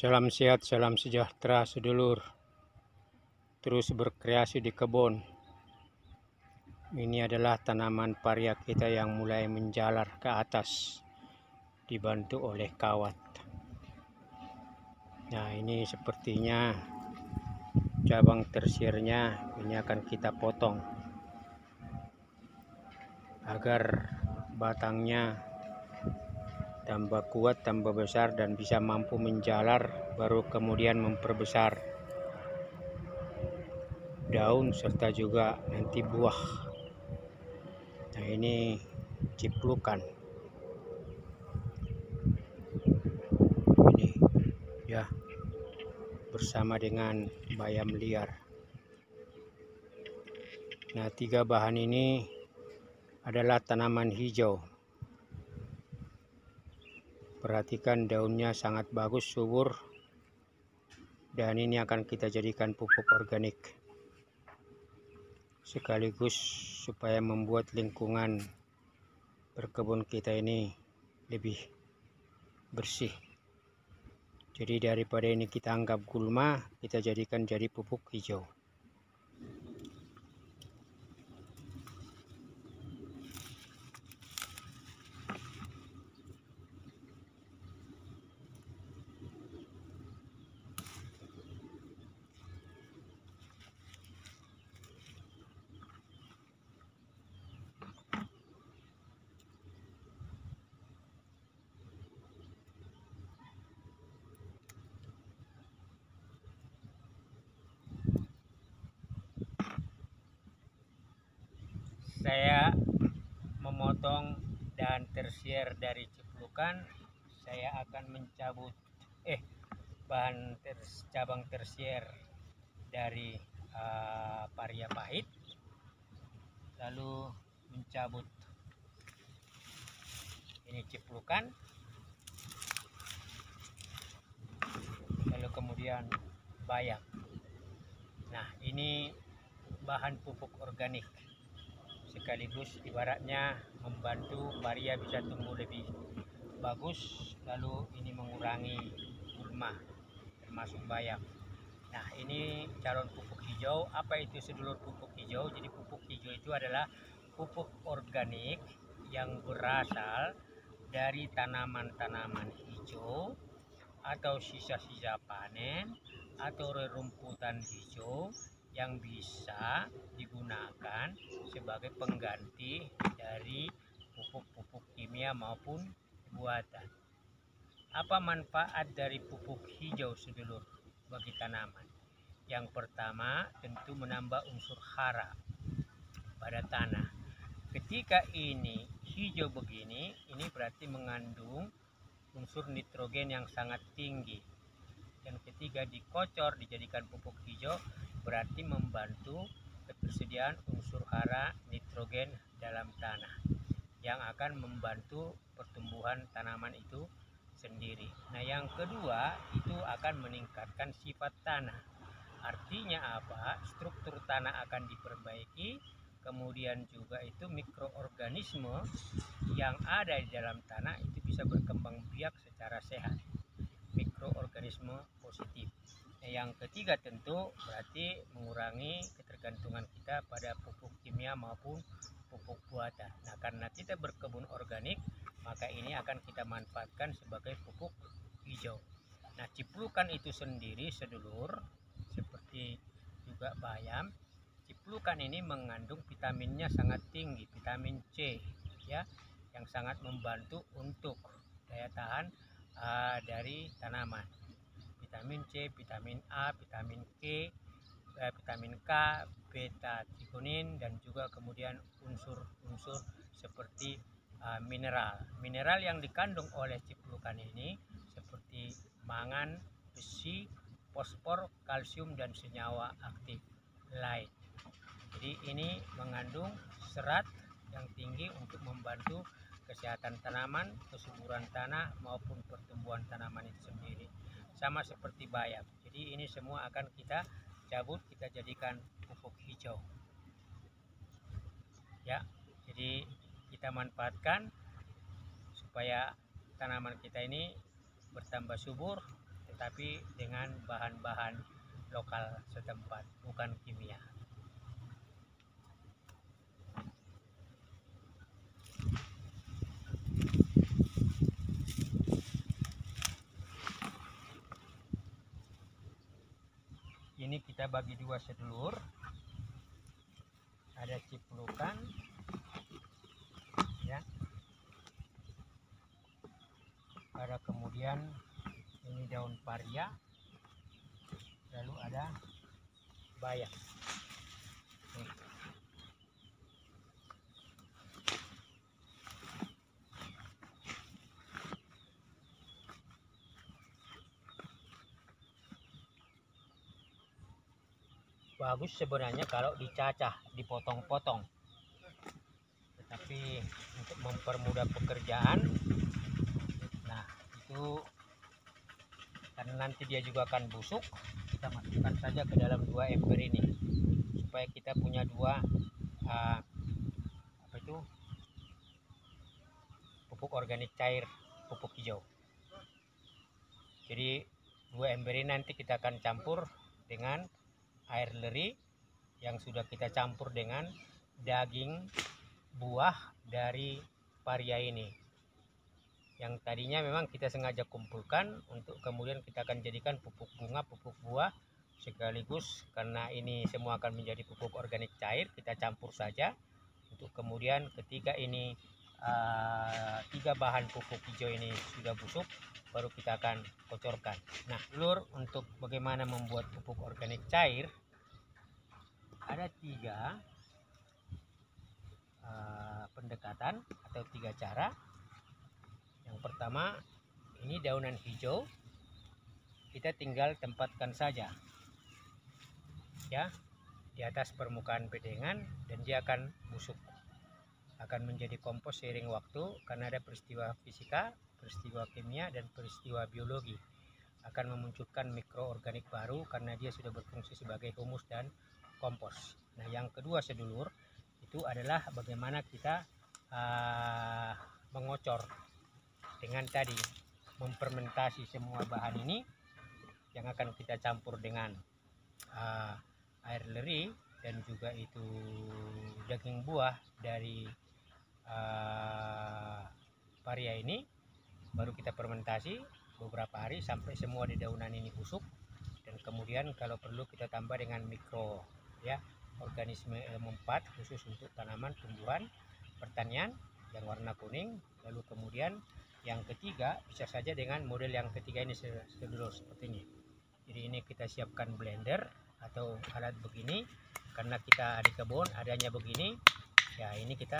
Salam sehat, salam sejahtera sedulur. Terus berkreasi di kebun. Ini adalah tanaman paria kita yang mulai menjalar ke atas, dibantu oleh kawat. Nah, ini sepertinya cabang tersiernya ini akan kita potong agar batangnya tambah kuat, tambah besar, dan bisa mampu menjalar, baru kemudian memperbesar daun serta juga nanti buah. Nah, ini ciplukan. Ini ya, bersama dengan bayam liar. Nah, 3 bahan ini adalah tanaman hijau. Perhatikan daunnya sangat bagus, subur, dan ini akan kita jadikan pupuk organik sekaligus supaya membuat lingkungan berkebun kita ini lebih bersih. Jadi daripada ini kita anggap gulma, kita jadikan jadi pupuk hijau. Saya memotong dahan tersier dari ciplukan. Saya akan mencabut cabang tersier dari paria pahit, lalu mencabut ini ciplukan, lalu kemudian bayam. Nah, ini bahan pupuk organik sekaligus ibaratnya membantu paria bisa tumbuh lebih bagus, lalu ini mengurangi gulma termasuk bayam. Nah, ini calon pupuk hijau. Apa itu sedulur pupuk hijau? Jadi pupuk hijau itu adalah pupuk organik yang berasal dari tanaman-tanaman hijau atau sisa-sisa panen atau rerumputan hijau yang bisa digunakan sebagai pengganti dari pupuk-pupuk kimia maupun buatan. Apa manfaat dari pupuk hijau sedulur bagi tanaman? Yang pertama, tentu menambah unsur hara pada tanah. Ketika ini hijau begini, ini berarti mengandung unsur nitrogen yang sangat tinggi. Dan ketika dikocor dijadikan pupuk hijau, berarti membantu ketersediaan unsur hara nitrogen dalam tanah yang akan membantu pertumbuhan tanaman itu sendiri. Nah, yang kedua itu akan meningkatkan sifat tanah. Artinya apa? Struktur tanah akan diperbaiki, kemudian juga itu mikroorganisme yang ada di dalam tanah itu bisa berkembang biak secara sehat. Mikroorganisme positif. Nah, yang ketiga tentu berarti mengurangi ketergantungan kita pada pupuk kimia maupun pupuk buatan. Nah, karena kita berkebun organik, maka ini akan kita manfaatkan sebagai pupuk hijau. Nah, ciplukan itu sendiri sedulur, seperti juga bayam, ciplukan ini mengandung vitaminnya sangat tinggi, vitamin C ya, yang sangat membantu untuk daya tahan dari tanaman. Vitamin C, vitamin A, vitamin K, vitamin K, beta tikonin, dan juga kemudian unsur-unsur seperti mineral. Mineral yang dikandung oleh ciplukan ini seperti mangan, besi, fosfor, kalsium, dan senyawa aktif lain. Jadi ini mengandung serat yang tinggi untuk membantu kesehatan tanaman, kesuburan tanah maupun pertumbuhan tanaman itu sendiri. Sama seperti bayam. Jadi ini semua akan kita cabut, kita jadikan pupuk hijau. Ya, jadi kita manfaatkan supaya tanaman kita ini bertambah subur, tapi dengan bahan-bahan lokal setempat, bukan kimia. Ini kita bagi dua sedulur, ada ciplukan ya, ada kemudian ini daun paria, lalu ada bayam. Nih. Bagus sebenarnya kalau dicacah, dipotong-potong, tetapi untuk mempermudah pekerjaan, nah itu karena nanti dia juga akan busuk, kita masukkan saja ke dalam dua ember ini supaya kita punya dua pupuk organik cair, pupuk hijau. Jadi dua ember ini nanti kita akan campur dengan air leri yang sudah kita campur dengan daging buah dari paria ini, yang tadinya memang kita sengaja kumpulkan untuk kemudian kita akan jadikan pupuk bunga, pupuk buah sekaligus. Karena ini semua akan menjadi pupuk organik cair, kita campur saja untuk kemudian ketika ini tiga bahan pupuk hijau ini sudah busuk, baru kita akan kocorkan. Nah, lur, untuk bagaimana membuat pupuk organik cair ada tiga pendekatan atau tiga cara. Yang pertama, ini daunan hijau kita tinggal tempatkan saja ya di atas permukaan bedengan, dan dia akan busuk, akan menjadi kompos seiring waktu karena ada peristiwa fisika, peristiwa kimia, dan peristiwa biologi akan memunculkan mikroorganik baru karena dia sudah berfungsi sebagai humus dan kompos. Nah, yang kedua sedulur, itu adalah bagaimana kita mengocor dengan tadi memfermentasi semua bahan ini yang akan kita campur dengan air leri dan juga itu daging buah dari paria ini, baru kita fermentasi beberapa hari sampai semua di daunan ini busuk, dan kemudian kalau perlu kita tambah dengan mikro ya organisme ilmu 4 khusus untuk tanaman tumbuhan pertanian yang warna kuning. Lalu kemudian yang ketiga bisa saja dengan model yang ketiga ini sedulur, seperti ini. Jadi ini kita siapkan blender atau alat begini karena kita di kebun adanya begini ya, ini kita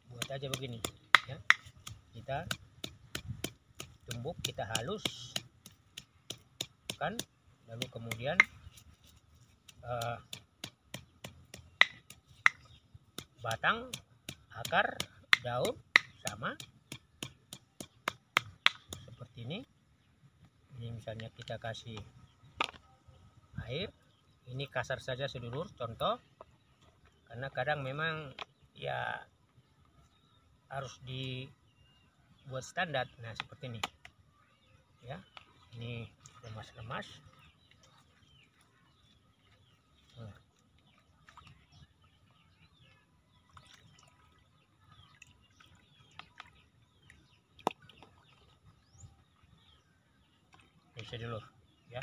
buat aja begini ya, kita tumbuk, kita halus kan, lalu kemudian batang, akar, daun sama seperti ini. Ini misalnya kita kasih air, ini kasar saja sedulur, contoh, karena kadang memang ya harus dibuat standar. Nah, seperti ini ya, ini lemas-lemas. Bisa dulu ya.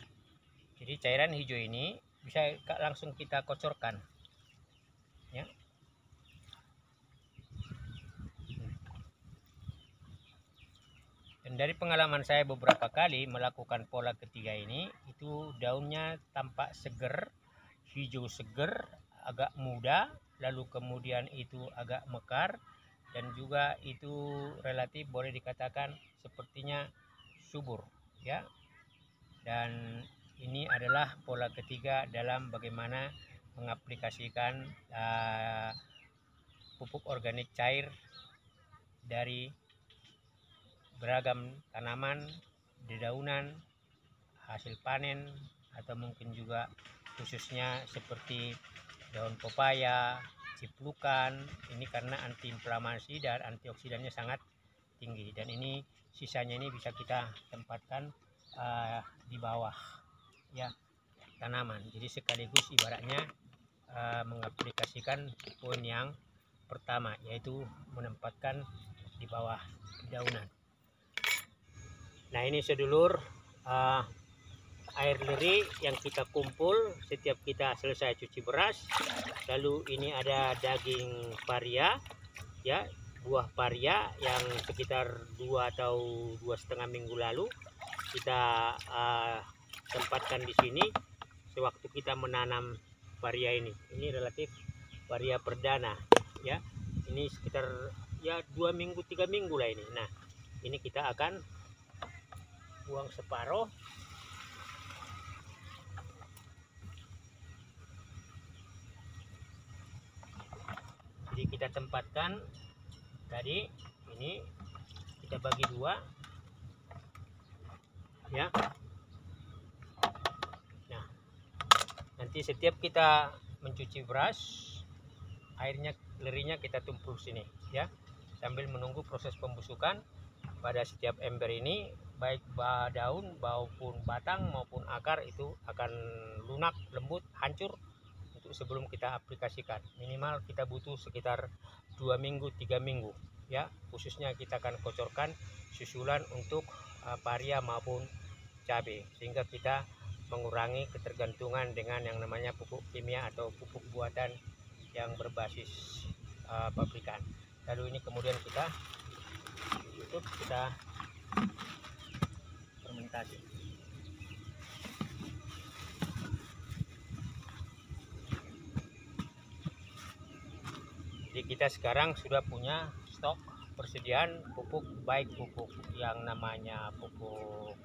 Jadi cairan hijau ini bisa langsung kita kocorkan ya. Dan dari pengalaman saya beberapa kali melakukan pola ketiga ini, itu daunnya tampak seger, hijau seger, agak muda, lalu kemudian itu agak mekar, dan juga itu relatif boleh dikatakan sepertinya subur ya. Dan ini adalah pola ketiga dalam bagaimana mengaplikasikan pupuk organik cair dari beragam tanaman, dedaunan, hasil panen, atau mungkin juga khususnya seperti daun pepaya, ciplukan. Ini karena antiinflamasi dan antioksidannya sangat tinggi, dan ini sisanya ini bisa kita tempatkan di bawah ya tanaman. Jadi sekaligus ibaratnya mengaplikasikan poin yang pertama, yaitu menempatkan di bawah daunan. Nah ini sedulur, air leri yang kita kumpul setiap kita selesai cuci beras. Lalu ini ada daging paria ya, buah paria yang sekitar 2 atau 2,5 minggu lalu kita tempatkan di sini sewaktu kita menanam paria ini. Ini relatif paria perdana ya. Ini sekitar ya 2 minggu 3 minggu lah ini. Nah ini kita akan buang separuh. Jadi kita tempatkan tadi ini, kita bagi 2 ya. Nah nanti setiap kita mencuci beras, airnya lerinya kita tumpul sini ya, sambil menunggu proses pembusukan pada setiap ember ini, baik daun maupun batang maupun akar itu akan lunak, lembut, hancur untuk sebelum kita aplikasikan. Minimal kita butuh sekitar 2 minggu 3 minggu ya. Khususnya kita akan kocorkan susulan untuk paria maupun cabai, sehingga kita mengurangi ketergantungan dengan yang namanya pupuk kimia atau pupuk buatan yang berbasis pabrikan. Lalu ini kemudian kita tutup, kita fermentasi. Jadi kita sekarang sudah punya stok persediaan pupuk, baik pupuk yang namanya pupuk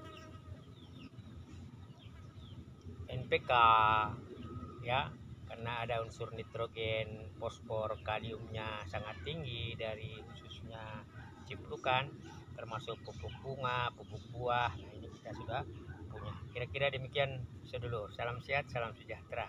NPK ya, karena ada unsur nitrogen, fosfor, kaliumnya sangat tinggi dari khususnya ciplukan, termasuk pupuk bunga, pupuk buah. Nah ini kita sudah punya. Kira-kira demikian sedulur. Salam sehat, salam sejahtera.